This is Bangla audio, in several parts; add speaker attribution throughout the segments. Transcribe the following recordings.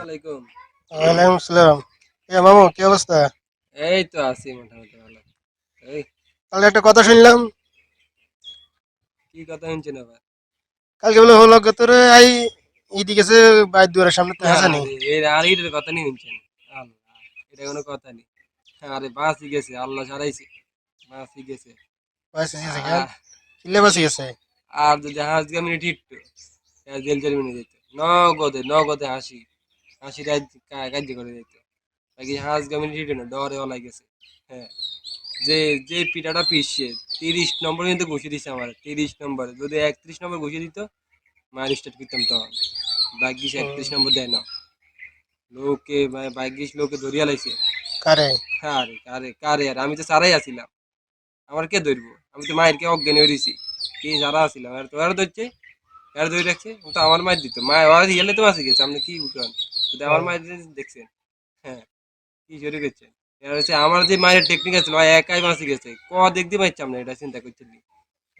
Speaker 1: আলাইকুম।
Speaker 2: ওয়ালাইকুম আসসালাম। মামু কি অবস্থা?
Speaker 1: এই তো আছি মোটামুটি ভালো। এই
Speaker 2: কালকে একটা কথা শুনলাম।
Speaker 1: কি কথা শুনছেন আবার?
Speaker 2: কালকে বলে হলো তোরে আই ইদি গেছে বাইর দুয়ারের সামনে তো হাসানি।
Speaker 1: আরে এই আর এটার কথা নিয়ে শুনছেন? আল্লাহ, এটা কোনো কথা নেই। আরে বাঁচি গেছে, আল্লাহ সারাইছে। বাঁচি গেছে।
Speaker 2: বাসি গেছে কেন?
Speaker 1: আহ,
Speaker 2: কিল্লে বাসি গেছে?
Speaker 1: আর যদি হাঁস গামিনে ঠিকতো জেল জামিনে যেত। নগদে নগদে হাসি কার্য করে যেত। বাকি হাঁস গামিনে ঠিক না, ডরে ওলাই গেছে। হ্যাঁ, যে যে পিঠাটা পিসছে 30 নম্বর কিন্তু ঘুষি দিছে আমার, 30 নম্বর। যদি 31 নম্বর ঘুষি দিত মার স্টার্ট করতাম তখন। ভাগ্যিস
Speaker 2: হুম,
Speaker 1: 31 নম্বর দেয় না। লোকে ভাগ্যিস লোকে ধরিয়া লাইছে।
Speaker 2: কারে?
Speaker 1: আরে কারে কারে আর আমি তো সারাই আছিলাম। আমার কে ধরবো? আমি তো মায়ের কে অজ্ঞান হয়ে রয়েছি। কি সারা আছিলাম আর তোরা ধরছে, এরা ধরে রাখছে। ও তো আমার মায়ের দিত, মায়ের ওরা ইয়েলে তো বাঁচি গেছে। আপনি কি বুঝলেন? যদি আমার
Speaker 2: হুম,
Speaker 1: মায়ের দেখছেন। হ্যাঁ, কি শুরু করছেন? এরা হচ্ছে আমার যে মায়ের টেকনিক আছে ও একাই বাঁচি গেছে। দেখতে পাচ্ছি আমরা, এটা চিন্তা করছিলি?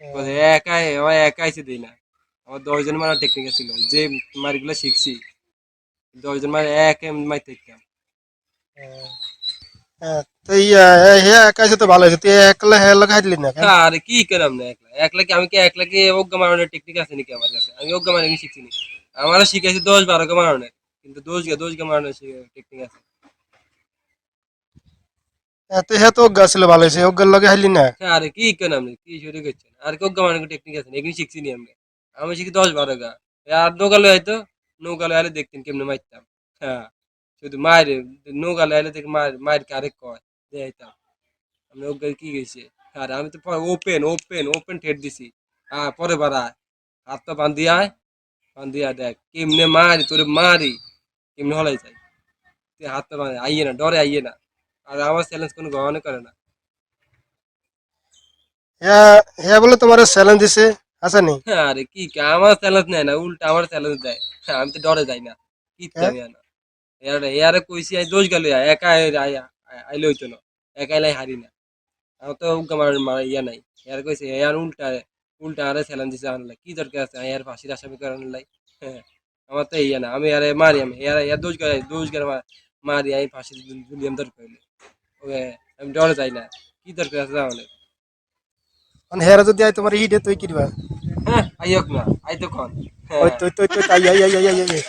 Speaker 2: হুম।
Speaker 1: একাই ও একাই সে দিই না। আমার 10 জন মারা টেকনিক ছিল, যে মারিগুলো শিখছি 10 জন মারে এক মারতে থাকতাম।
Speaker 2: হ্যাঁ, তো হে একা তো ভালো হয়েছে, তুই একলা হে লোক হাইটলি না কেন?
Speaker 1: আরে কি করলাম না একলা একলা কি? আমি কি একলা কি অজ্ঞা মারানোর টেকনিক আছে নাকি আমার কাছে? আমি অজ্ঞা মারানি শিখছি নি। আমারও শিখাইছে 10-12 কে মারানোর, কিন্তু দোষ গে মারানোর টেকনিক আছে।
Speaker 2: তুই হে তো অজ্ঞা ছিল ভালো হয়েছে, অজ্ঞার লগে হাইলি না।
Speaker 1: আরে কি করলাম না, কি শুরু করছেন? আর কি অজ্ঞা মারানোর টেকনিক আছে এগুলি শিখছি নি আমরা। আমি শিখি 10-12 গা। আর নৌকালে হয়তো, নৌকালে আলে দেখতেন কেমনে মারতাম। হ্যাঁ, শুধু মায়ের নৌকালে আলে থেকে মায়ের কে আরেক কয় দেখাইতাম। আমি অজ্ঞা কি গেছে। আর আমি তো ওপেন ওপেন ওপেন ঠেট দিছি। পরে বাড়ায় হাত তো বান্ধিয়া দেখ কেমনে মারি তোরে মারি, কেমনে হলাই যায়। তুই হাত তো বাঁধে আইয়ে না, ডরে আইয়ে না। আর আমার চ্যালেঞ্জ কোনো গ্রহণ করে না।
Speaker 2: হে হে বলে তোমার চ্যালেঞ্জ দিছে হাসানি।
Speaker 1: আরে কি আমার চ্যালেঞ্জ নেয় না, উল্টা আমার চ্যালেঞ্জ দেয়। আমি তো ডরে যাই না, কিচ্ছু
Speaker 2: হ্যাঁ,
Speaker 1: আমি না। এয়ারে কইছি আমি দোষ গেল, একা আইলে হইতো না। একা এলাই হারি না। আমার তো উল্টা মার ইয়া নাই। এর কইছে এর উল্টা উল্টা আরে চ্যালেঞ্জ দিছে আনলাই, কি দরকার আছে এর ফাঁসির আসামি করার লাই? হ্যাঁ, আমার তো ইয়া না, আমি আরে মারি, আমি এর এর দোষ গেলে মারি আমি ফাঁসি জুলিয়াম দরকার হইলে। ওকে, আমি ডরে যাই না, কি দরকার আছে আমাদের?
Speaker 2: মানে হেরা যদি আই তোমার ইডে তুই কিরবা?
Speaker 1: হ্যাঁ, আইয়ক না, আইতো কন।
Speaker 2: ওই
Speaker 1: হ্যাঁ।
Speaker 2: তুই তুই তুই তাই I I I I I.